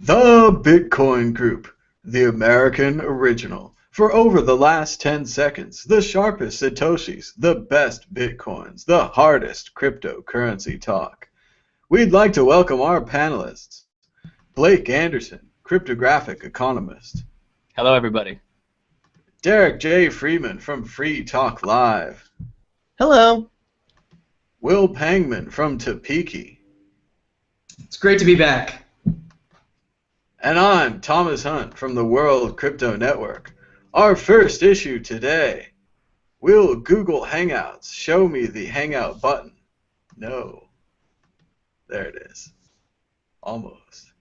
The Bitcoin Group, the American original. For over the last 10 seconds, the sharpest Satoshis, the best Bitcoins, the hardest cryptocurrency talk. We'd like to welcome our panelists. Blake Anderson, cryptographic economist. Hello, everybody. Derrick J. Freeman from Free Talk Live. Hello. Will Pangman from Topeki. It's great to be back. And I'm Thomas Hunt from the World Crypto Network. Our first issue today. Will Google Hangouts show me the Hangout button? No. There it is. Almost.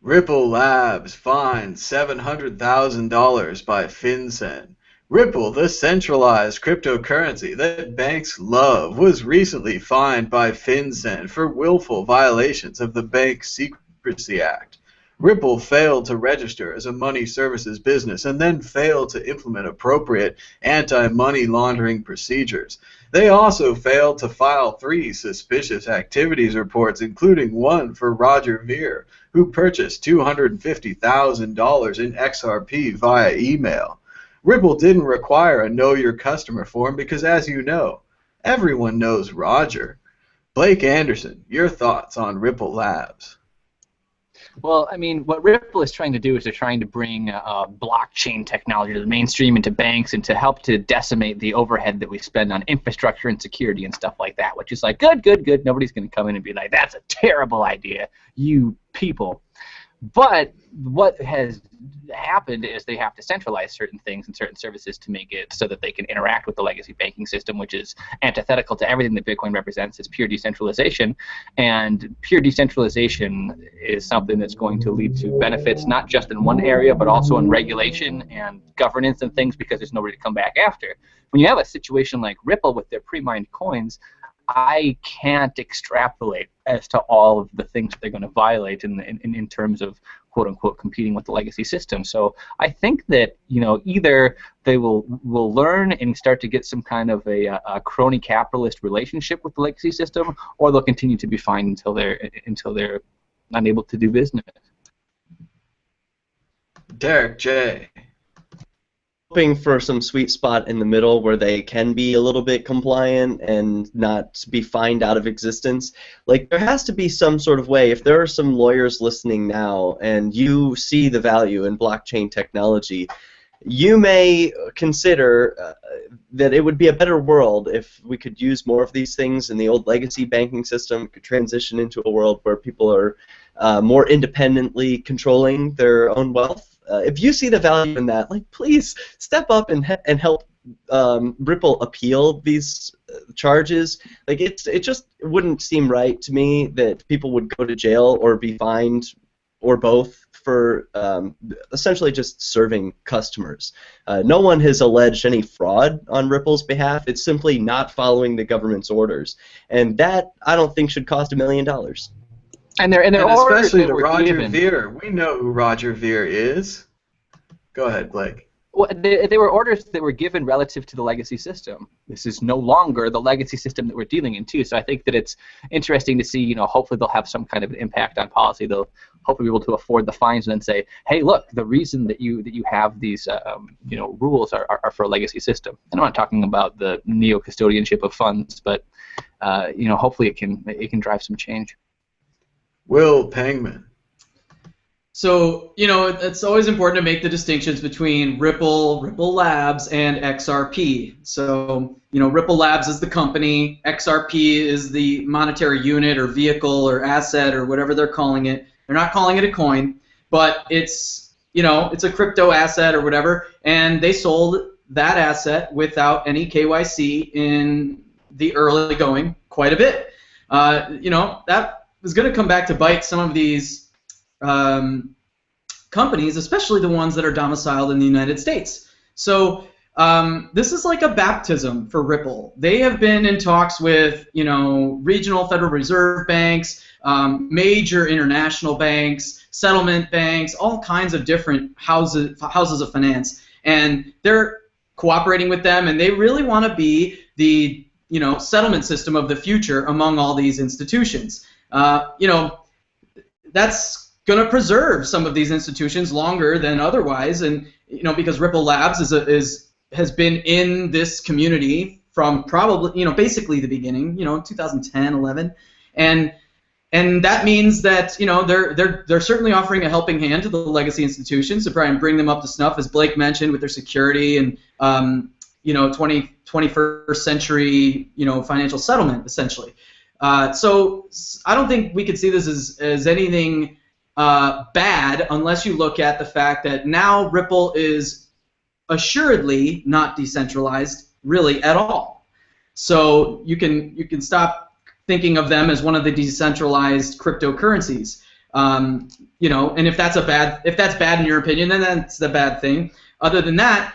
RippleLabs fined $700,000 by FinCEN. Ripple, the centralized cryptocurrency that banks love, was recently fined by FinCEN for willful violations of the Bank Secrecy Act. Ripple failed to register as a money services business and then failed to implement appropriate anti-money laundering procedures. They also failed to file 3 suspicious activities reports, including one for Roger Ver, who purchased $250,000 in XRP via email. Ripple didn't require a Know Your Customer form because, as you know, everyone knows Roger. Blake Anderson, your thoughts on RippleLabs? Well, I mean, what Ripple is trying to do is they're trying to bring blockchain technology to the mainstream, into banks, and to help to decimate the overhead that we spend on infrastructure and security and stuff like that, which is like, good, good, good. Nobody's going to come in and be like, that's a terrible idea, you people. But what has happened is they have to centralize certain things and certain services to make it so that they can interact with the legacy banking system, which is antithetical to everything that Bitcoin represents as pure decentralization. And pure decentralization is something that's going to lead to benefits not just in one area, but also in regulation and governance and things, because there's nobody to come back after. When you have a situation like Ripple with their pre-mined coins, I can't extrapolate as to all of the things that they're going to violate in terms of quote-unquote competing with the legacy system. So I think that, you know, either they will learn and start to get some kind of a crony capitalist relationship with the legacy system, or they'll continue to be fined until they're unable to do business. Derrick J. Hoping for some sweet spot in the middle where they can be a little bit compliant and not be fined out of existence. Like, there has to be some sort of way, if there are some lawyers listening now and you see the value in blockchain technology, you may consider that it would be a better world if we could use more of these things in the old legacy banking system, could transition into a world where people are more independently controlling their own wealth. If you see the value in that, like, please step up and help Ripple appeal these charges. Like, it just wouldn't seem right to me that people would go to jail or be fined or both for essentially just serving customers. No one has alleged any fraud on Ripple's behalf. It's simply not following the government's orders, and that I don't think should cost $1 million. And especially to Roger Ver. We know who Roger Ver is. Go ahead, Blake. Well, they were orders that were given relative to the legacy system. This is no longer the legacy system that we're dealing in, too. So I think that it's interesting to see, you know, hopefully they'll have some kind of impact on policy. They'll hopefully be able to afford the fines and then say, hey, look, the reason that you have these you know, rules are for a legacy system. And I'm not talking about the neo-custodianship of funds, but you know, hopefully it can drive some change. Will Pangman. So, you know, it's always important to make the distinctions between RippleLabs, and XRP. So, you know, RippleLabs is the company, XRP is the monetary unit or vehicle or asset or whatever they're calling it. They're not calling it a coin, but it's, you know, it's a crypto asset or whatever, and they sold that asset without any KYC in the early going quite a bit. You know, that is going to come back to bite some of these companies, especially the ones that are domiciled in the United States. So this is like a baptism for Ripple. They have been in talks with, you know, regional Federal Reserve banks, major international banks, settlement banks, all kinds of different houses of finance, and they're cooperating with them, and they really want to be the settlement system of the future among all these institutions. That's going to preserve some of these institutions longer than otherwise, and because RippleLabs has been in this community from probably basically the beginning, 2010, 11, and that means that they're certainly offering a helping hand to the legacy institutions to try and bring them up to snuff, as Blake mentioned, with their security and 21st century financial settlement essentially. So I don't think we could see this as anything bad unless you look at the fact that now Ripple is assuredly not decentralized really at all. So you can stop thinking of them as one of the decentralized cryptocurrencies. And if that's bad in your opinion, then that's the bad thing. Other than that,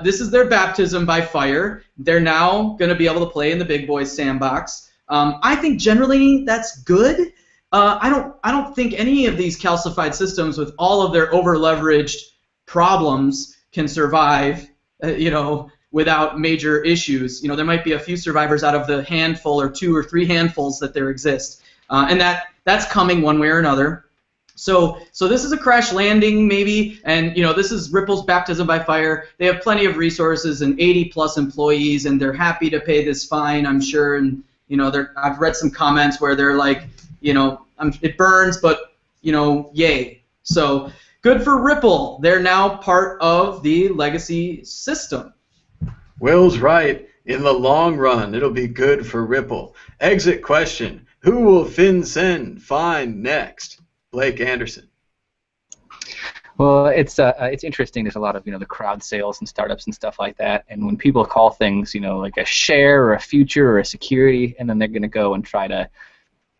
this is their baptism by fire. They're now going to be able to play in the big boys sandbox. I think generally that's good. I don't think any of these calcified systems with all of their over-leveraged problems can survive, without major issues. There might be a few survivors out of the handful or 2 or 3 handfuls that there exist, and that's coming one way or another. So this is a crash landing maybe, and this is Ripple's baptism by fire. They have plenty of resources and 80+ employees, and they're happy to pay this fine, I'm sure. And I've read some comments where they're like, it burns, but yay. So good for Ripple. They're now part of the legacy system. Will's right. In the long run, it'll be good for Ripple. Exit question: who will FinCEN find next? Blake Anderson. Well, it's interesting. There's a lot of the crowd sales and startups and stuff like that. And when people call things like a share or a future or a security, and then they're going to go and try to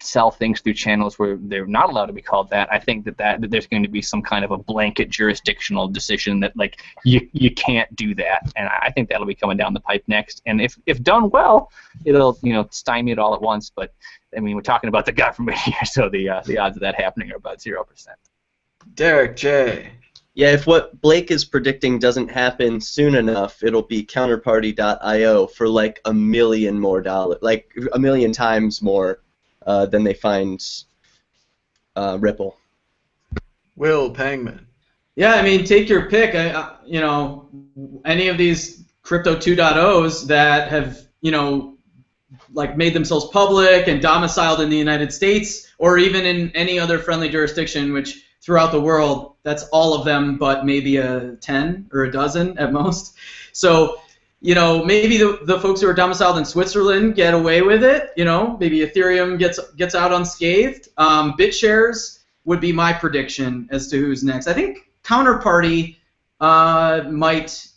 sell things through channels where they're not allowed to be called that, I think that there's going to be some kind of a blanket jurisdictional decision that you can't do that, and I think that'll be coming down the pipe next. And if done well, it'll stymie it all at once. But I mean, we're talking about the government here, so the odds of that happening are about 0%. Derrick J. Yeah, if what Blake is predicting doesn't happen soon enough, it'll be counterparty.io for like $1 million more, like 1 million times more than they find Ripple. Will Pangman. Yeah, I mean, take your pick. Any of these crypto 2.0s that have made themselves public and domiciled in the United States, or even in any other friendly jurisdiction, which throughout the world, that's all of them, but maybe a 10 or a dozen at most. So, maybe the folks who are domiciled in Switzerland get away with it. Maybe Ethereum gets out unscathed. BitShares would be my prediction as to who's next. I think Counterparty might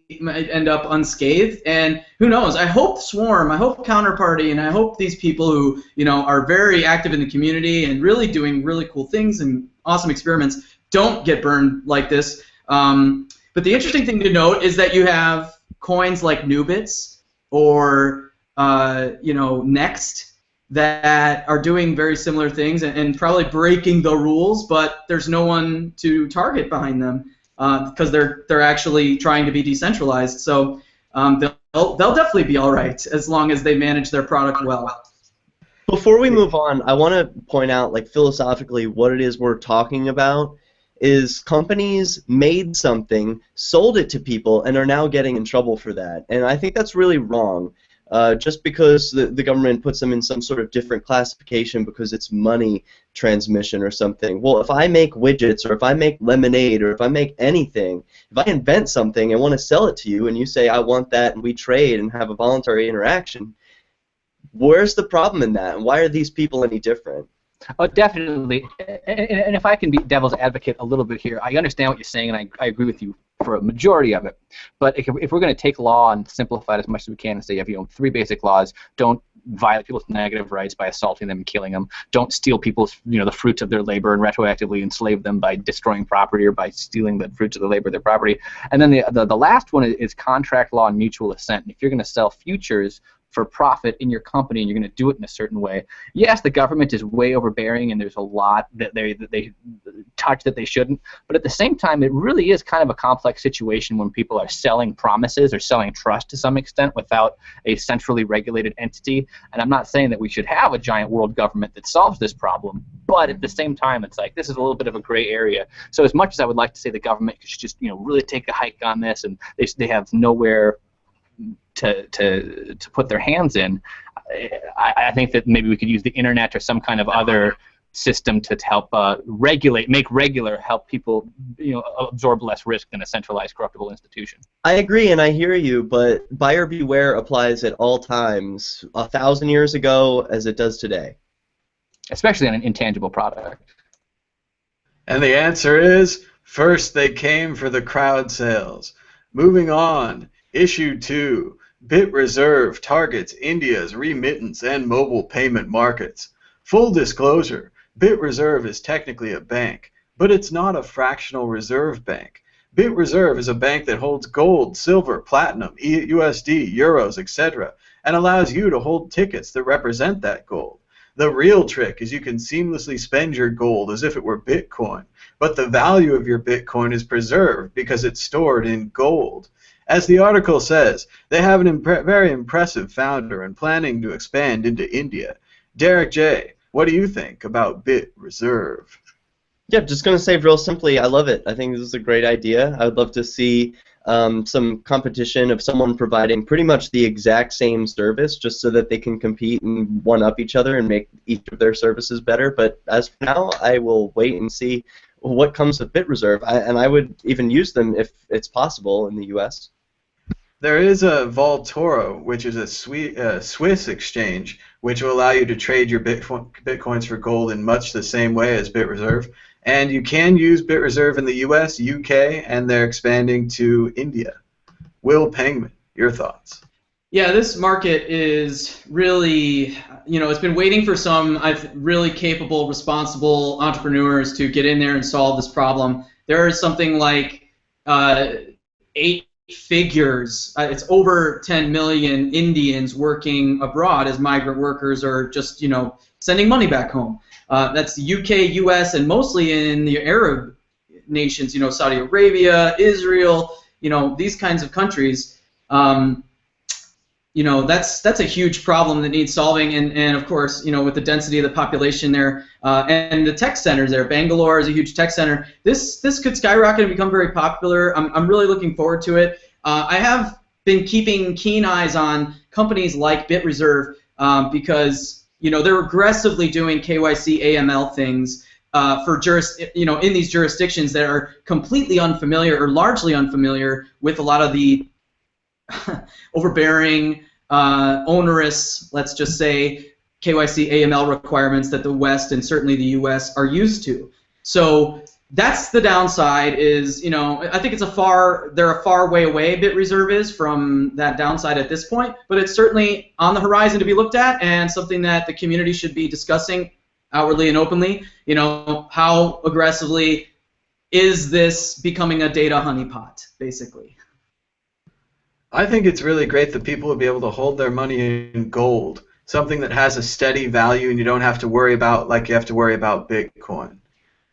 end up unscathed, and who knows? I hope Swarm, I hope Counterparty, and I hope these people who are very active in the community and really doing really cool things and awesome experiments don't get burned like this. But the interesting thing to note is that you have coins like Nubits or Next that are doing very similar things and probably breaking the rules, but there's no one to target behind them because they're actually trying to be decentralized. So they'll definitely be all right as long as they manage their product well. Before we move on, I want to point out, philosophically, what it is we're talking about is companies made something, sold it to people, and are now getting in trouble for that. And I think that's really wrong. Just because the government puts them in some sort of different classification because it's money transmission or something. Well, if I make widgets, or if I make lemonade, or if I make anything, if I invent something and want to sell it to you, and you say, I want that, and we trade and have a voluntary interaction, where's the problem in that? And why are these people any different? Oh, definitely. And if I can be devil's advocate a little bit here, I understand what you're saying, and I agree with you for a majority of it. But if we're going to take law and simplify it as much as we can and say you have 3 basic laws: don't violate people's negative rights by assaulting them and killing them; don't steal people's the fruits of their labor and retroactively enslave them by destroying property or by stealing the fruits of the labor of their property. And then the last one is contract law and mutual assent. And if you're going to sell futures, for profit in your company and you're going to do it in a certain way. Yes, the government is way overbearing and there's a lot that they touch that they shouldn't, but at the same time it really is kind of a complex situation when people are selling promises or selling trust to some extent without a centrally regulated entity. And I'm not saying that we should have a giant world government that solves this problem, but at the same time it's like this is a little bit of a gray area. So as much as I would like to say the government should just really take a hike on this and they have nowhere to put their hands in, I think that maybe we could use the internet or some kind of other system to help help people absorb less risk than a centralized corruptible institution. I agree and I hear you, but buyer beware applies at all times, 1,000 years ago as it does today. Especially on an intangible product. And the answer is, first they came for the crowd sales. Moving on, issue 2. BitReserve targets India's remittance and mobile payment markets. Full disclosure, BitReserve is technically a bank, but it's not a fractional reserve bank. BitReserve is a bank that holds gold, silver, platinum, USD, euros, etc., and allows you to hold tickets that represent that gold. The real trick is you can seamlessly spend your gold as if it were Bitcoin, but the value of your Bitcoin is preserved because it's stored in gold. As the article says, they have a very impressive founder and planning to expand into India. Derrick J, what do you think about BitReserve? Yeah, just going to say real simply, I love it. I think this is a great idea. I would love to see some competition of someone providing pretty much the exact same service just so that they can compete and one-up each other and make each of their services better. But as for now, I will wait and see what comes with BitReserve. And I would even use them if it's possible in the U.S. There is a Vaultoro, which is a Swiss exchange, which will allow you to trade your bitcoins for gold in much the same way as BitReserve. And you can use BitReserve in the US, UK, and they're expanding to India. Will Pengman, your thoughts? Yeah, this market is really, it's been waiting for some really capable, responsible entrepreneurs to get in there and solve this problem. There is something like 8 figures. It's over 10 million Indians working abroad as migrant workers or just, sending money back home. That's the UK, US, and mostly in the Arab nations, Saudi Arabia, Israel, these kinds of countries. That's a huge problem that needs solving, and of course, with the density of the population there, and the tech centers there. Bangalore is a huge tech center. This could skyrocket and become very popular. I'm really looking forward to it. I have been keeping keen eyes on companies like BitReserve because they're aggressively doing KYC AML things for in these jurisdictions that are completely unfamiliar or largely unfamiliar with a lot of the overbearing, onerous, let's just say, KYC AML requirements that the West and certainly the US are used to. So that's the downside is, I think they're a far way away, BitReserve is, from that downside at this point, but it's certainly on the horizon to be looked at and something that the community should be discussing outwardly and openly. How aggressively is this becoming a data honeypot, basically? I think it's really great that people would be able to hold their money in gold, something that has a steady value and you don't have to worry about like you have to worry about Bitcoin.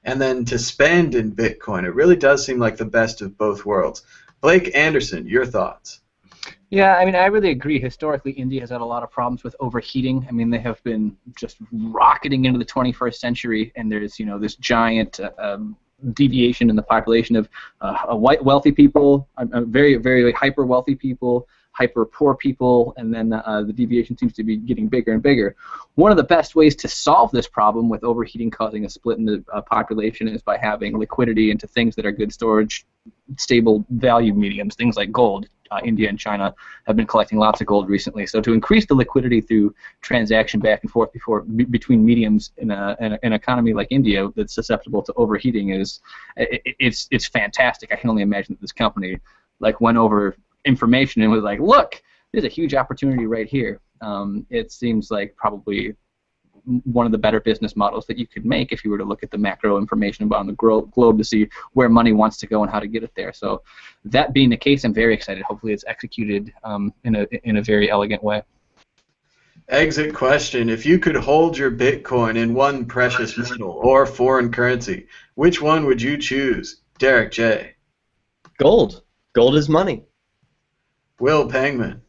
And then to spend in Bitcoin, it really does seem like the best of both worlds. Blake Anderson, your thoughts? Yeah, I really agree. Historically, India has had a lot of problems with overheating. They have been just rocketing into the 21st century, and there's, this giant deviation in the population of white wealthy people, very, very hyper wealthy people, hyper poor people, and then the deviation seems to be getting bigger and bigger. One of the best ways to solve this problem with overheating causing a split in the population is by having liquidity into things that are good storage, stable value mediums, things like gold. India and China have been collecting lots of gold recently. So to increase the liquidity through transaction back and forth between mediums in an economy like India that's susceptible to overheating it's fantastic. I can only imagine that this company went over information and was like, look, there's a huge opportunity right here. It seems like probably one of the better business models that you could make if you were to look at the macro information about the globe to see where money wants to go and how to get it there. So that being the case, I'm very excited. Hopefully it's executed in a very elegant way. Exit question. If you could hold your Bitcoin in one precious metal or foreign currency, which one would you choose? Derrick J. Gold. Gold is money. Will Pangman.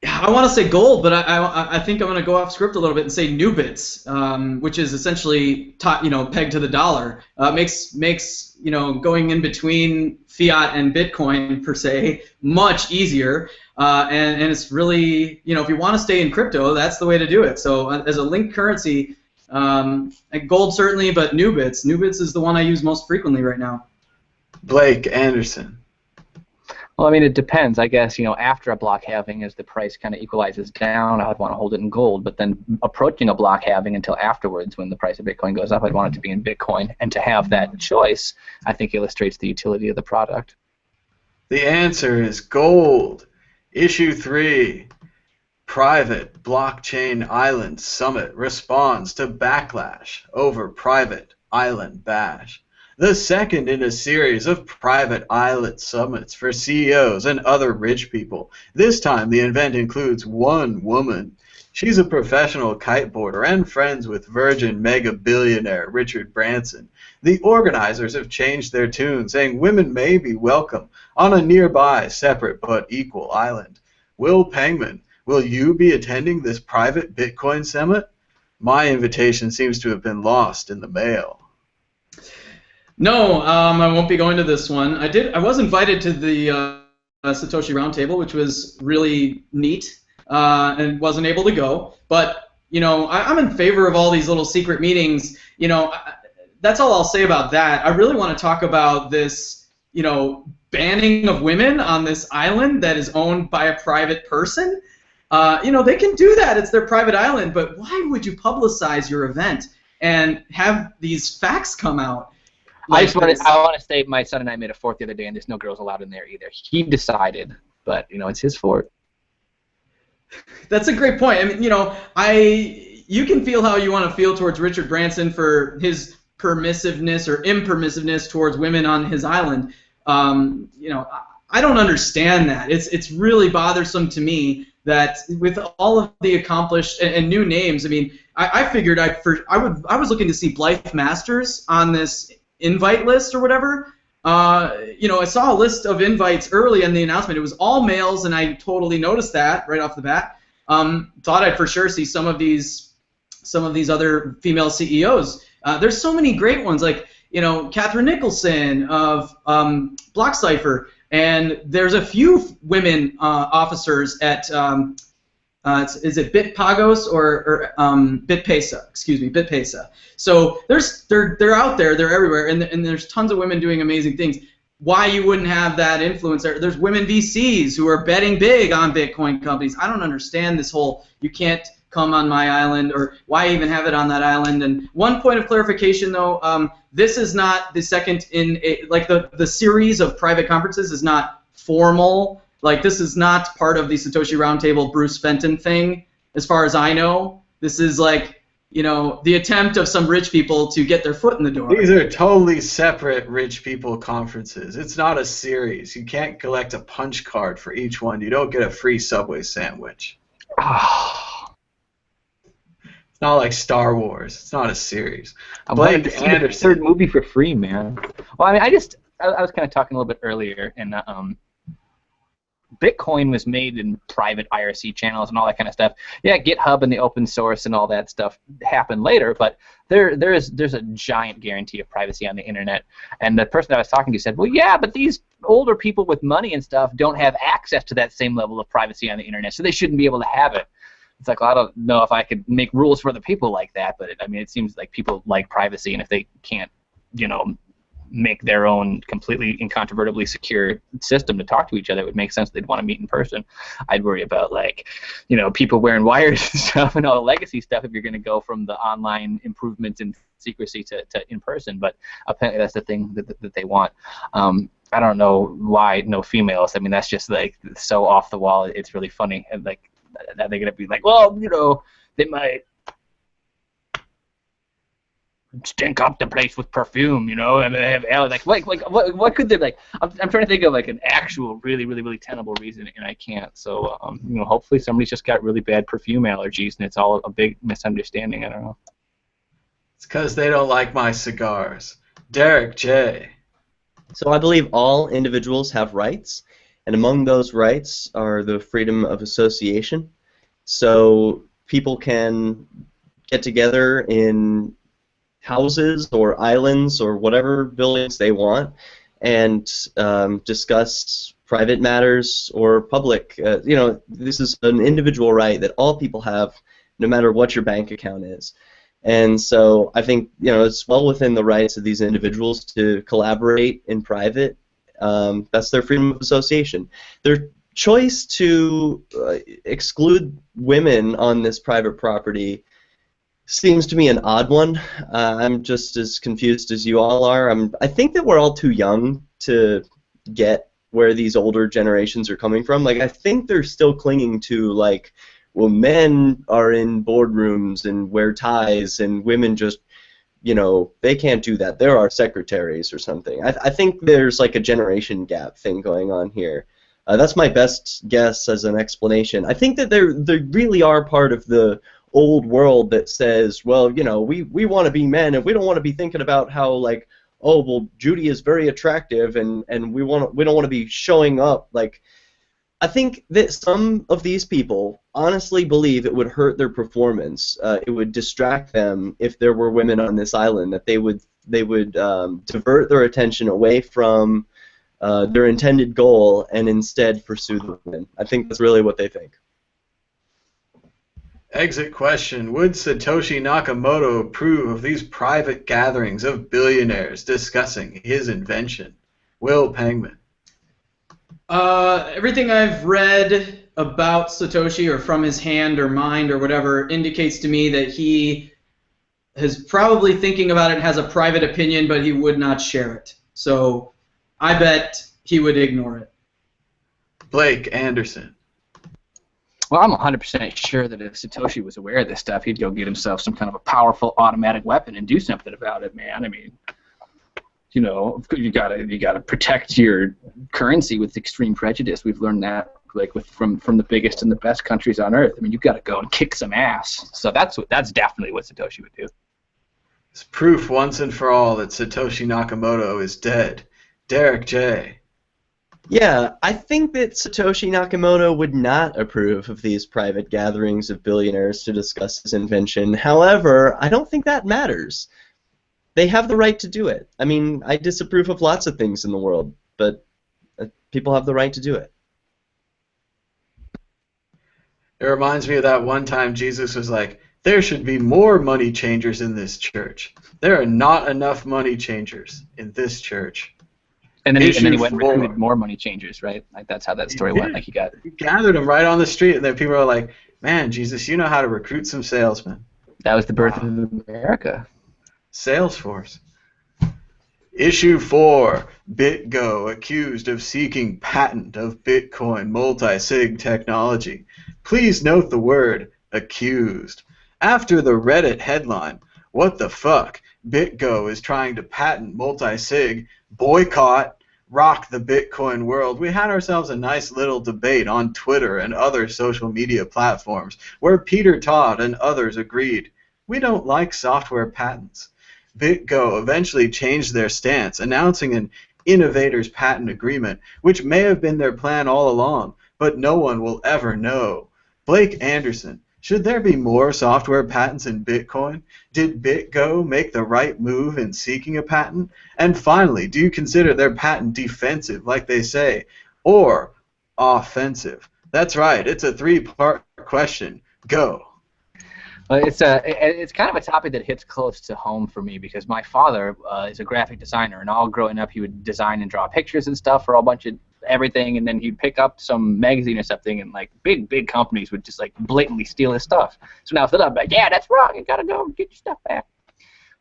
I want to say gold, but I think I'm going to go off script a little bit and say new bits, which is essentially pegged to the dollar. Makes going in between fiat and Bitcoin per se much easier, and it's really if you want to stay in crypto, that's the way to do it. So as a linked currency, gold certainly, but new bits is the one I use most frequently right now. Blake Anderson. Well, I mean, it depends. I guess, after a block halving, as the price kind of equalizes down, I would want to hold it in gold. But then approaching a block halving until afterwards, when the price of Bitcoin goes up, I'd want it to be in Bitcoin. And to have that choice, I think illustrates the utility of the product. The answer is gold. Issue 3. Private Blockchain Island Summit responds to Backlash over Private Island Bash. The second in a series of private islet summits for CEOs and other rich people. This time the event includes one woman. She's a professional kiteboarder and friends with Virgin mega billionaire Richard Branson. The organizers have changed their tune, saying women may be welcome on a nearby, separate but equal island. Will Pangman, will you be attending this private Bitcoin summit? My invitation seems to have been lost in the mail. No, I won't be going to this one. I was invited to the Satoshi Roundtable, which was really neat, and wasn't able to go. But I'm in favor of all these little secret meetings. That's all I'll say about that. I really want to talk about this, banning of women on this island that is owned by a private person. They can do that. It's their private island. But why would you publicize your event and have these facts come out? I want to say my son and I made a fort the other day, and there's no girls allowed in there either. He decided, but it's his fort. That's a great point. I mean, you can feel how you want to feel towards Richard Branson for his permissiveness or impermissiveness towards women on his island. I don't understand that. It's really bothersome to me that with all of the accomplished and new names. I mean, I figured I was looking to see Blythe Masters on this invite list or whatever. I saw a list of invites early in the announcement. It was all males, and I totally noticed that right off the bat. Thought I'd for sure see some of these other female CEOs. There's so many great ones, like Catherine Nicholson of BlockCypher, and there's a few women officers at is it BitPagos or BitPesa? Excuse me, BitPesa. So they're out there, they're everywhere, and there's tons of women doing amazing things. Why you wouldn't have that influence there? There's women VCs who are betting big on Bitcoin companies. I don't understand this whole you can't come on my island, or why even have it on that island. And one point of clarification though, this is not the second in the series of private conferences is not formal. Like, this is not part of the Satoshi Roundtable Bruce Fenton thing, as far as I know. This is the attempt of some rich people to get their foot in the door. These are totally separate rich people conferences. It's not a series. You can't collect a punch card for each one. You don't get a free Subway sandwich. It's not like Star Wars. It's not a series. Blake Anderson. Third movie for free, man. Well, I mean, I was kind of talking a little bit earlier, and Bitcoin was made in private IRC channels and all that kind of stuff. Yeah, GitHub and the open source and all that stuff happened later, but there's a giant guarantee of privacy on the internet. And the person I was talking to said, well, yeah, but these older people with money and stuff don't have access to that same level of privacy on the internet, so they shouldn't be able to have it. It's like, well, I don't know if I could make rules for the people like that, but it seems like people like privacy, and if they can't, make their own completely incontrovertibly secure system to talk to each other, it would make sense they'd want to meet in person. I'd worry about people wearing wires and stuff and all the legacy stuff if you're going to go from the online improvements in secrecy to in person, but apparently that's the thing that they want. I don't know why no females. I mean, that's just so off the wall. It's really funny. And are they going to be like, well, they might. stink up the place with perfume, you know, and they have like what could they like? I'm trying to think of like an actual really tenable reason, and I can't. So you know, hopefully somebody's just got really bad perfume allergies, and it's all a big misunderstanding. I don't know. It's because they don't like my cigars. Derrick J. So I believe all individuals have rights, and among those rights are the freedom of association. So people can get together in houses or islands or whatever buildings they want and discuss private matters or public. You know, this is an individual right that all people have, no matter what your bank account is. And so I think, you know, it's well within the rights of these individuals to collaborate in private. That's their freedom of association. Their choice to exclude women on this private property seems to me an odd one. I'm just as confused as you all are. I think that we're all too young to get where these older generations are coming from. Like, I think they're still clinging to, like, well, men are in boardrooms and wear ties, and women just, you know, they can't do that. There are secretaries or something. I think there's like a generation gap thing going on here. That's my best guess as an explanation. I think that they really are part of the old world that says, well, you know, we want to be men, and we don't want to be thinking about how, like, oh, well, Judy is very attractive, and we don't want to be showing up. Like, I think that some of these people honestly believe it would hurt their performance. It would distract them if there were women on this island. That they would divert their attention away from their intended goal and instead pursue the women. I think that's really what they think. Exit question. Would Satoshi Nakamoto approve of these private gatherings of billionaires discussing his invention? Will Pangman. Everything I've read about Satoshi, or from his hand or mind or whatever, indicates to me that he is probably thinking about it and has a private opinion, but he would not share it. So I bet he would ignore it. Blake Anderson. Well, I'm 100% sure that if Satoshi was aware of this stuff, he'd go get himself some kind of a powerful automatic weapon and do something about it, man. I mean, you know, you gotta protect your currency with extreme prejudice. We've learned that, like, from the biggest and the best countries on earth. I mean, you've got to go and kick some ass. So that's definitely what Satoshi would do. It's proof once and for all that Satoshi Nakamoto is dead. Derrick J. Yeah, I think that Satoshi Nakamoto would not approve of these private gatherings of billionaires to discuss his invention. However, I don't think that matters. They have the right to do it. I mean, I disapprove of lots of things in the world, but people have the right to do it. It reminds me of that one time Jesus was like, there should be more money changers in this church. There are not enough money changers in this church. And then he went and recruited more money changers, right? Like, that's how that story went. Like, he gathered them right on the street, and then people are like, man, Jesus, you know how to recruit some salesmen. That was the birth of America. Salesforce. Issue 4. BitGo accused of seeking patent of Bitcoin multisig technology. Please note the word accused. After the Reddit headline, what the fuck? BitGo is trying to patent multisig, boycott, rock the Bitcoin world. We had ourselves a nice little debate on Twitter and other social media platforms where Peter Todd and others agreed. We don't like software patents. BitGo eventually changed their stance, announcing an Innovators patent agreement, which may have been their plan all along, but no one will ever know. Blake Anderson, should there be more software patents in Bitcoin? Did BitGo make the right move in seeking a patent? And finally, do you consider their patent defensive, like they say, or offensive? That's right, it's a 3-part question. Go. Well, it's kind of a topic that hits close to home for me because my father is a graphic designer, and all growing up he would design and draw pictures and stuff for a bunch of everything, and then he'd pick up some magazine or something, and like big companies would just like blatantly steal his stuff. So now I'm like, yeah, that's wrong. You gotta go get your stuff back.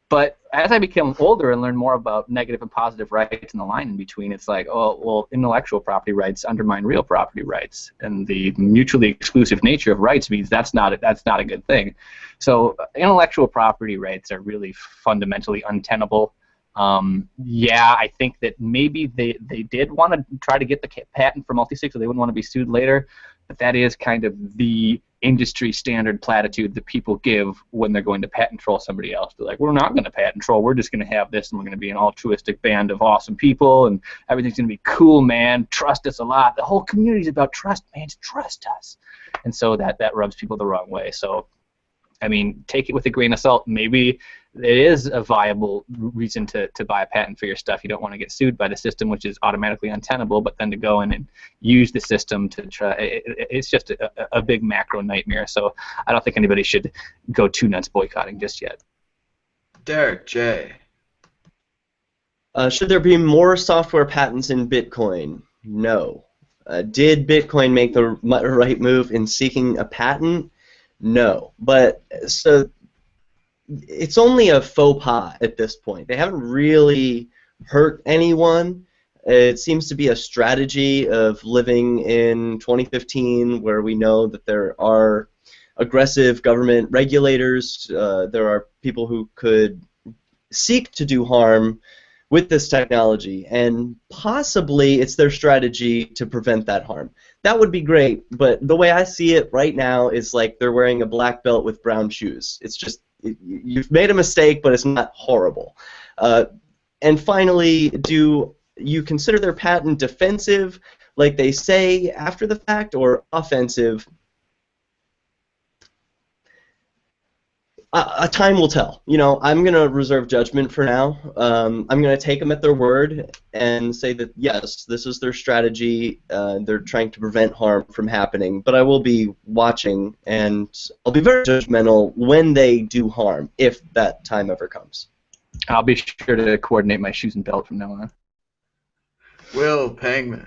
But as I become older and learn more about negative and positive rights and the line in between, it's like, oh, well, intellectual property rights undermine real property rights, and the mutually exclusive nature of rights means that's not a good thing. So intellectual property rights are really fundamentally untenable. Yeah, I think that maybe they did want to try to get the patent for Multisig so they wouldn't want to be sued later, but that is kind of the industry standard platitude that people give when they're going to patent troll somebody else. They're like, we're not going to patent troll, we're just going to have this, and we're going to be an altruistic band of awesome people, and everything's going to be cool, man, trust us a lot. The whole community's about trust, man, trust us. And so that rubs people the wrong way. So, I mean, take it with a grain of salt. Maybe it is a viable reason to buy a patent for your stuff. You don't want to get sued by the system, which is automatically untenable, but then to go in and use the system to try, it's just a big macro nightmare. So I don't think anybody should go too nuts boycotting just yet. Derrick J. Should there be more software patents in Bitcoin? No. Did Bitcoin make the right move in seeking a patent? No. But so it's only a faux pas at this point. They haven't really hurt anyone. It seems to be a strategy of living in 2015 where we know that there are aggressive government regulators. There are people who could seek to do harm with this technology, and possibly it's their strategy to prevent that harm. That would be great, but the way I see it right now is like they're wearing a black belt with brown shoes. It's just, you've made a mistake, but it's not horrible. And finally, do you consider their patent defensive, like they say after the fact, or offensive? Time will tell. You know, I'm going to reserve judgment for now. I'm going to take them at their word and say that, yes, this is their strategy. They're trying to prevent harm from happening. But I will be watching, and I'll be very judgmental when they do harm, if that time ever comes. I'll be sure to coordinate my shoes and belt from now on. Will Pangman.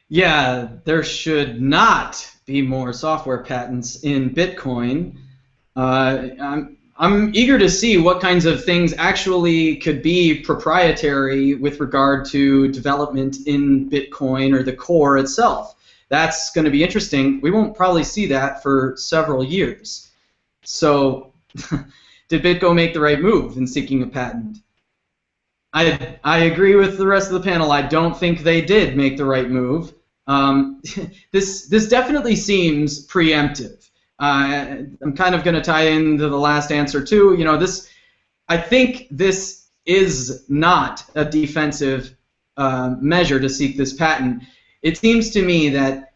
Yeah, there should not be more software patents in Bitcoin. I'm eager to see what kinds of things actually could be proprietary with regard to development in Bitcoin or the core itself. That's going to be interesting. We won't probably see that for several years. So, did BitGo make the right move in seeking a patent? I agree with the rest of the panel. I don't think they did make the right move. This definitely seems preemptive. I'm kind of going to tie into the last answer too. You know, I think this is not a defensive measure to seek this patent. It seems to me that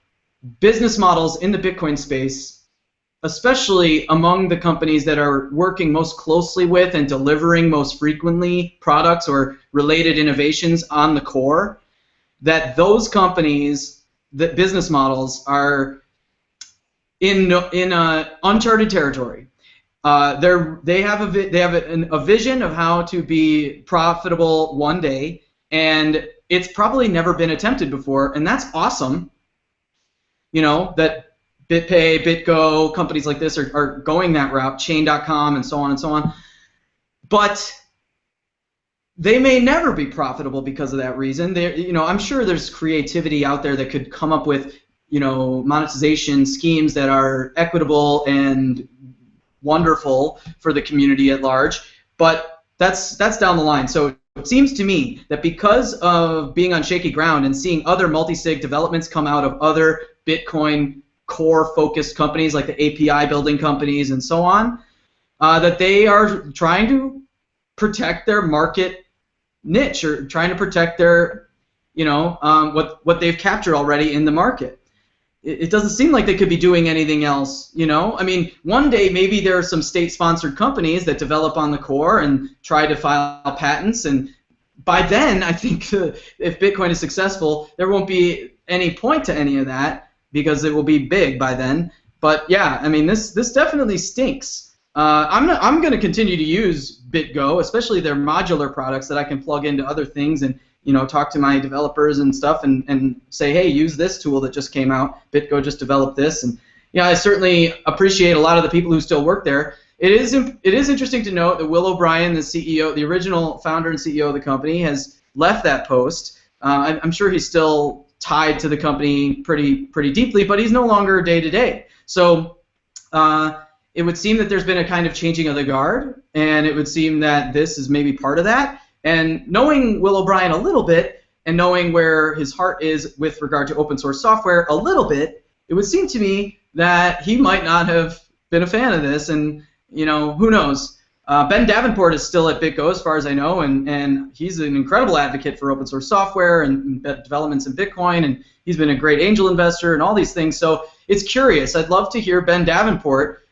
business models in the Bitcoin space, especially among the companies that are working most closely with and delivering most frequently products or related innovations on the core, that those companies, that business models are in uncharted territory. They have a vision of how to be profitable one day, and it's probably never been attempted before, and that's awesome. You know, that BitPay, BitGo, companies like this are going that route, Chain.com, and so on and so on. But they may never be profitable because of that reason. You know, I'm sure there's creativity out there that could come up with, you know, monetization schemes that are equitable and wonderful for the community at large, but that's down the line. So it seems to me that because of being on shaky ground and seeing other multi-sig developments come out of other Bitcoin core-focused companies like the API building companies and so on, that they are trying to protect their market niche or trying to protect their, you know, what they've captured already in the market. It doesn't seem like they could be doing anything else, you know? I mean, one day maybe there are some state-sponsored companies that develop on the core and try to file patents, and by then, I think if Bitcoin is successful, there won't be any point to any of that because it will be big by then. But yeah, I mean, this definitely stinks. I'm going to continue to use BitGo, especially their modular products that I can plug into other things and, you know, talk to my developers and stuff and say, hey, use this tool that just came out. BitGo just developed this. And yeah, I certainly appreciate a lot of the people who still work there. it is interesting to note that Will O'Brien, the CEO, the original founder and CEO of the company, has left that post. I'm sure he's still tied to the company pretty deeply, but he's no longer day to day. So it would seem that there's been a kind of changing of the guard, and it would seem that this is maybe part of that. And knowing Will O'Brien a little bit, and knowing where his heart is with regard to open source software a little bit, it would seem to me that he might not have been a fan of this, and who knows. Ben Davenport is still at BitGo as far as I know, and he's an incredible advocate for open source software and developments in Bitcoin, and he's been a great angel investor and all these things. So it's curious. I'd love to hear Ben Davenport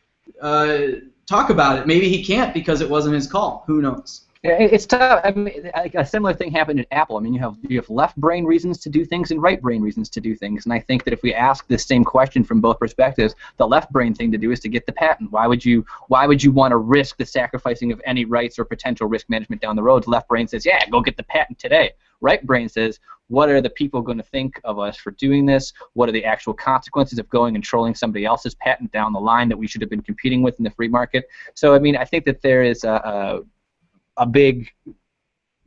talk about it. Maybe he can't because it wasn't his call. Who knows? It's tough. I mean, a similar thing happened at Apple. I mean, you have left brain reasons to do things and right brain reasons to do things. And I think that if we ask this same question from both perspectives, the left brain thing to do is to get the patent. Why would you want to risk the sacrificing of any rights or potential risk management down the road? The left brain says, yeah, go get the patent today. Right brain says, what are the people going to think of us for doing this? What are the actual consequences of going and trolling somebody else's patent down the line that we should have been competing with in the free market? So, I mean, I think that there is a big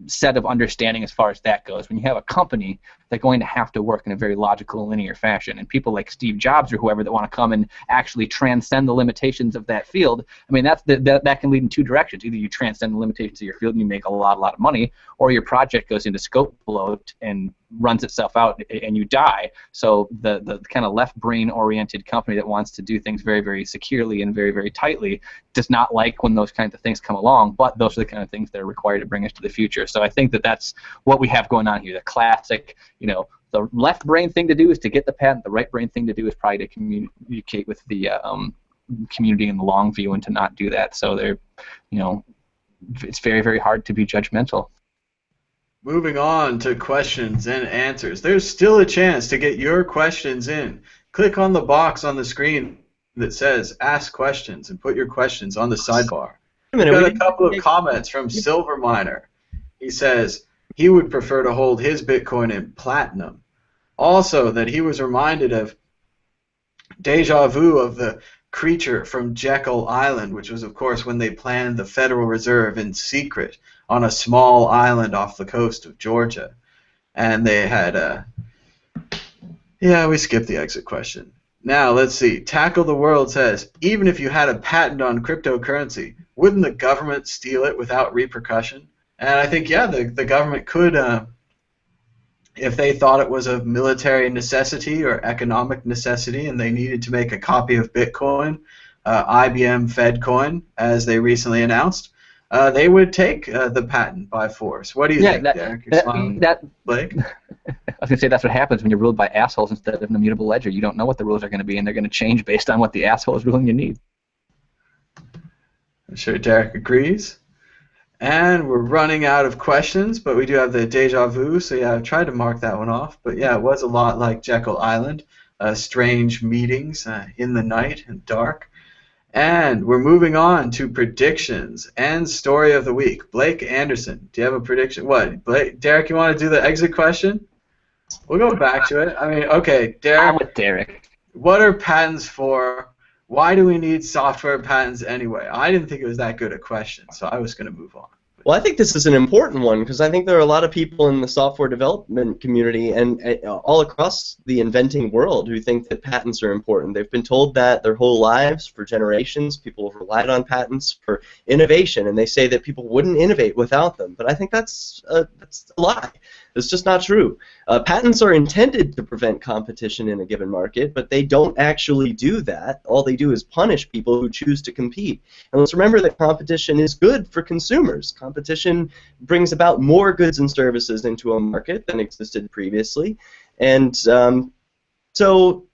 set of understanding as far as that goes. When you have a company, they're going to have to work in a very logical and linear fashion. And people like Steve Jobs or whoever that want to come and actually transcend the limitations of that field, I mean, that can lead in two directions. Either you transcend the limitations of your field and you make a lot of money, or your project goes into scope bloat and runs itself out and you die. So the kind of left brain oriented company that wants to do things very, very securely and very, very tightly does not like when those kinds of things come along, but those are the kind of things that are required to bring us to the future. So I think that that's what we have going on here. The classic, the left brain thing to do is to get the patent. The right brain thing to do is probably to communicate with the community in the long view and to not do that. So it's very, very hard to be judgmental. Moving on to questions and answers. There's still a chance to get your questions in. Click on the box on the screen that says Ask Questions and put your questions on the sidebar. We've got a couple of comments from Silver Miner. He says he would prefer to hold his Bitcoin in platinum. Also, that he was reminded of deja vu of the creature from Jekyll Island, which was, of course, when they planned the Federal Reserve in secret on a small island off the coast of Georgia. And they had yeah, we skipped the exit question. Now, let's see. Tackle the World says, even if you had a patent on cryptocurrency, wouldn't the government steal it without repercussion? And I think, yeah, the government could, if they thought it was a military necessity or economic necessity and they needed to make a copy of Bitcoin, IBM FedCoin, as they recently announced, they would take the patent by force. What do you think, Derrick? You're smiling. Blake? I was going to say that's what happens when you're ruled by assholes instead of an immutable ledger. You don't know what the rules are going to be, and they're going to change based on what the asshole is ruling you need. I'm sure Derrick agrees. And we're running out of questions, but we do have the deja vu, so yeah, I've tried to mark that one off. But yeah, it was a lot like Jekyll Island, strange meetings in the night and dark. And we're moving on to predictions and story of the week. Blake Anderson, do you have a prediction? What, Blake? Derrick, you want to do the exit question? We'll go back to it. I mean, okay, Derrick. I'm with Derrick. What are patents for? Why do we need software patents anyway? I didn't think it was that good a question, so I was going to move on. Well, I think this is an important one because I think there are a lot of people in the software development community and all across the inventing world who think that patents are important. They've been told that their whole lives, for generations. People have relied on patents for innovation, and they say that people wouldn't innovate without them. But I think that's a lie. It's just not true. Patents are intended to prevent competition in a given market, but they don't actually do that. All they do is punish people who choose to compete. And let's remember that competition is good for consumers. Competition brings about more goods and services into a market than existed previously. And so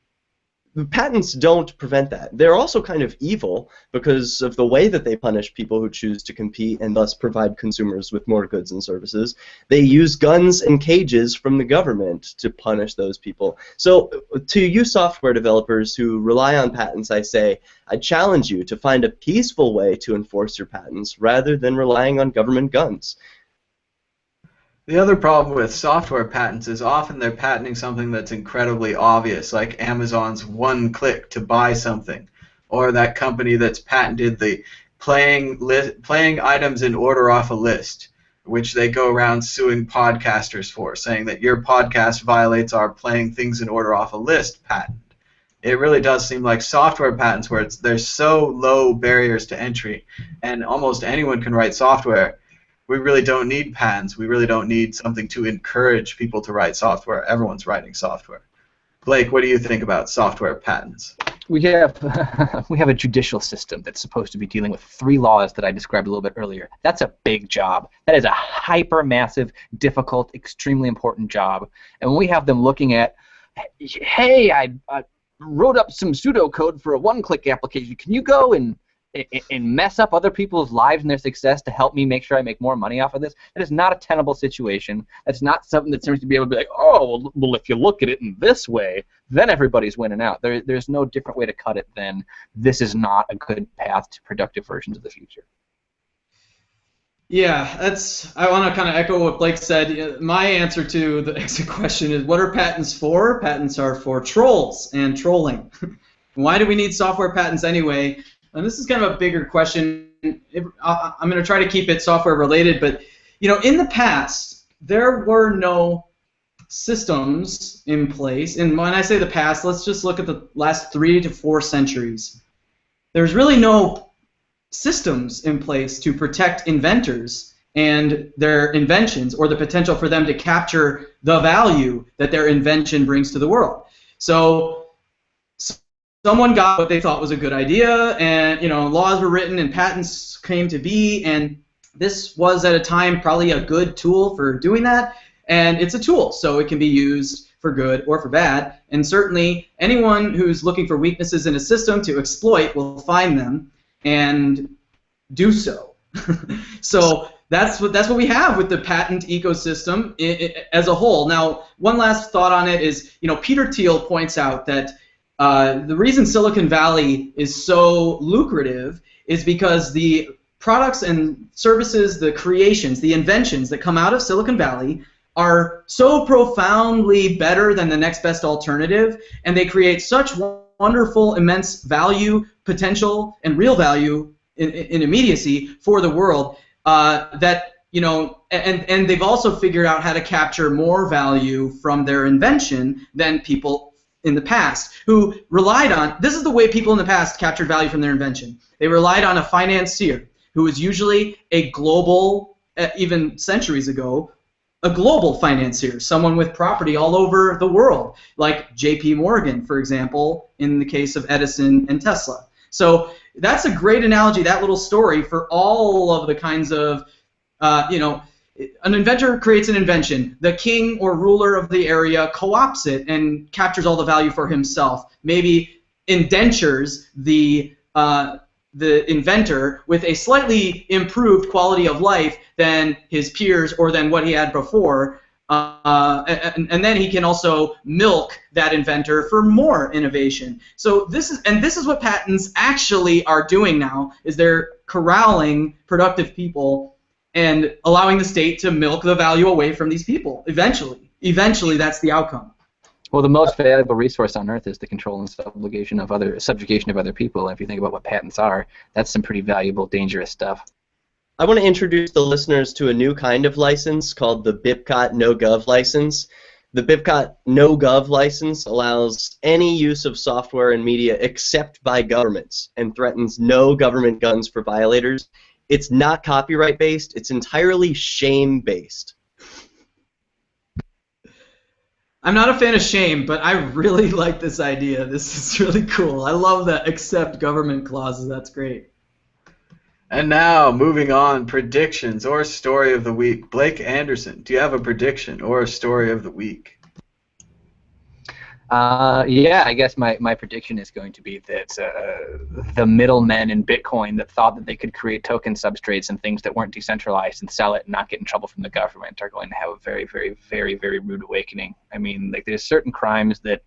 patents don't prevent that. They're also kind of evil because of the way that they punish people who choose to compete and thus provide consumers with more goods and services. They use guns and cages from the government to punish those people. So to you software developers who rely on patents, I say, I challenge you to find a peaceful way to enforce your patents rather than relying on government guns. The other problem with software patents is often they're patenting something that's incredibly obvious, like Amazon's one click to buy something, or that company that's patented the playing items in order off a list, which they go around suing podcasters for, saying that your podcast violates our playing things in order off a list patent. It really does seem like software patents, where there's so low barriers to entry, and almost anyone can write software. We really don't need patents. We really don't need something to encourage people to write software. Everyone's writing software. Blake, what do you think about software patents? We have a judicial system that's supposed to be dealing with 3 laws that I described a little bit earlier. That's a big job. That is a hyper-massive, difficult, extremely important job. And when we have them looking at, hey, I wrote up some pseudocode for a one-click application. Can you go and mess up other people's lives and their success to help me make sure I make more money off of this? That is not a tenable situation. That's not something that seems to be able to be like, oh, well, if you look at it in this way, then everybody's winning out. There's no different way to cut it than this is not a good path to productive versions of the future. Yeah, I want to kind of echo what Blake said. My answer to the exit question is, what are patents for? Patents are for trolls and trolling. Why do we need software patents anyway? And this is kind of a bigger question. I'm going to try to keep it software related, but in the past, there were no systems in place. And when I say the past, let's just look at the last 3 to 4 centuries. There's really no systems in place to protect inventors and their inventions, or the potential for them to capture the value that their invention brings to the world. So someone got what they thought was a good idea, and laws were written and patents came to be, and this was at a time probably a good tool for doing that. And it's a tool, so it can be used for good or for bad. And certainly anyone who's looking for weaknesses in a system to exploit will find them and do so. So that's what we have with the patent ecosystem as a whole. Now, one last thought on it is, Peter Thiel points out that the reason Silicon Valley is so lucrative is because the products and services, the creations, the inventions that come out of Silicon Valley are so profoundly better than the next best alternative, and they create such wonderful, immense value, potential, and real value in immediacy for the world that, and they've also figured out how to capture more value from their invention than people in the past, who relied on, this is the way people in the past captured value from their invention. They relied on a financier, who was usually a global, even centuries ago, a global financier, someone with property all over the world, like J.P. Morgan, for example, in the case of Edison and Tesla. So that's a great analogy, that little story, for all of the kinds of, an inventor creates an invention. The king or ruler of the area co-opts it and captures all the value for himself. Maybe indentures the inventor with a slightly improved quality of life than his peers or than what he had before, and then he can also milk that inventor for more innovation. So this is what patents actually are doing now, is they're corralling productive people and allowing the state to milk the value away from these people. Eventually that's the outcome. Well, the most valuable resource on Earth is the control and subjugation of other people. And if you think about what patents are, that's some pretty valuable, dangerous stuff. I want to introduce the listeners to a new kind of license called the BitGo No-Gov license. The BitGo No-Gov license allows any use of software and media except by governments and threatens no government guns for violators. It's not copyright-based. It's entirely shame-based. I'm not a fan of shame, but I really like this idea. This is really cool. I love the accept government clauses. That's great. And now, moving on, predictions or story of the week. Blake Anderson, do you have a prediction or a story of the week? Yeah, I guess my prediction is going to be that the middlemen in Bitcoin that thought that they could create token substrates and things that weren't decentralized and sell it and not get in trouble from the government are going to have a very, very, very, very rude awakening. I mean, like, there's certain crimes that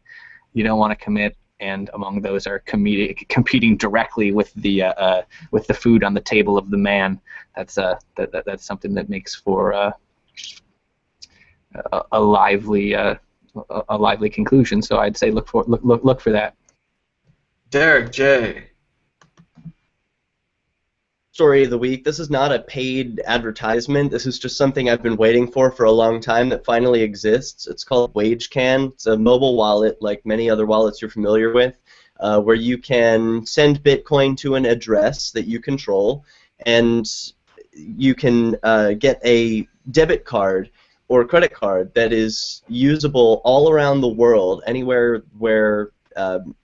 you don't want to commit, and among those are competing directly with the food on the table of the man. That's something that makes for a lively conclusion. So I'd say look for that. Derrick J. story of the week. This is not a paid advertisement. This is just something I've been waiting for a long time that finally exists. It's called WageCan. It's a mobile wallet like many other wallets you're familiar with, where you can send Bitcoin to an address that you control, and you can get a debit card or credit card that is usable all around the world, anywhere where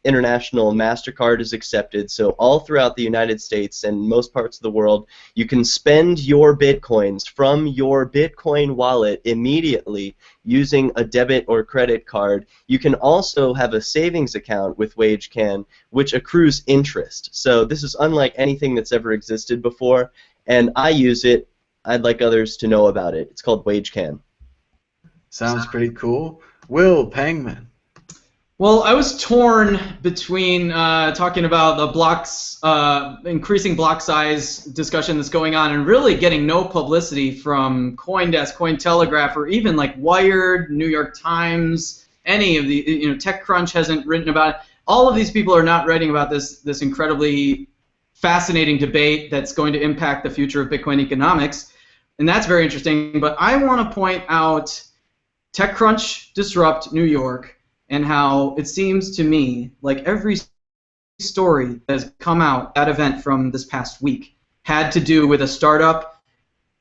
international MasterCard is accepted. So all throughout the United States and most parts of the world, you can spend your Bitcoins from your Bitcoin wallet immediately using a debit or credit card. You can also have a savings account with WageCan, which accrues interest. So this is unlike anything that's ever existed before, and I use it. I'd like others to know about it. It's called WageCan. Sounds pretty cool. Will Pangman. Well, I was torn between talking about the blocks, increasing block size discussion that's going on, and really getting no publicity from CoinDesk, Cointelegraph, or even like Wired, New York Times. Any of the, TechCrunch hasn't written about it. All of these people are not writing about this incredibly fascinating debate that's going to impact the future of Bitcoin economics, and that's very interesting. But I want to point out TechCrunch Disrupt New York, and how it seems to me like every story that has come out at that event from this past week had to do with a startup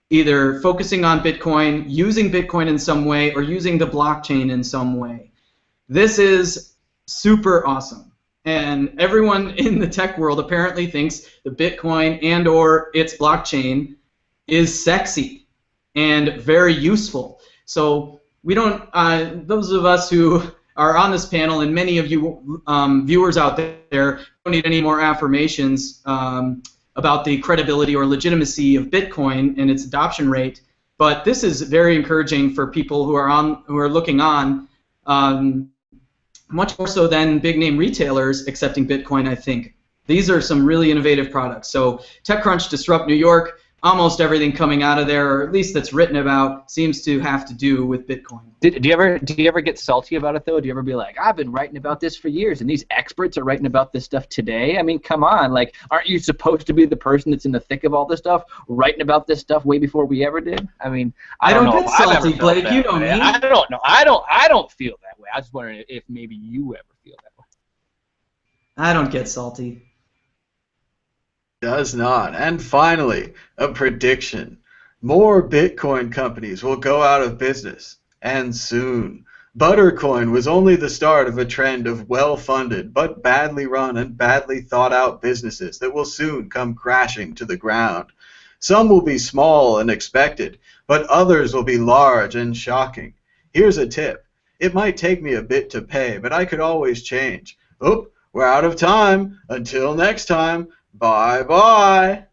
either focusing on Bitcoin, using Bitcoin in some way, or using the blockchain in some way. This is super awesome. And everyone in the tech world apparently thinks the Bitcoin and or its blockchain is sexy and very useful. So we don't, those of us who are on this panel, and many of you viewers out there don't need any more affirmations about the credibility or legitimacy of Bitcoin and its adoption rate. But this is very encouraging for people who are looking on, much more so than big name retailers accepting Bitcoin. I think these are some really innovative products. So TechCrunch Disrupt New York. Almost everything coming out of there, or at least that's written about, seems to have to do with Bitcoin. Do you ever get salty about it though? Do you ever be like, I've been writing about this for years, and these experts are writing about this stuff today? I mean, come on, like, aren't you supposed to be the person that's in the thick of all this stuff, writing about this stuff way before we ever did? I mean, I don't know. Get salty, Blake. You know me. I don't know. I don't feel that way. I was just wondering if maybe you ever feel that way. I don't get salty. Does not. And finally, a prediction. More Bitcoin companies will go out of business, and soon. Buttercoin was only the start of a trend of well-funded but badly run and badly thought-out businesses that will soon come crashing to the ground. Some will be small and expected, but others will be large and shocking. Here's a tip. It might take me a bit to pay, but I could always change. Oh, we're out of time. Until next time. Bye-bye.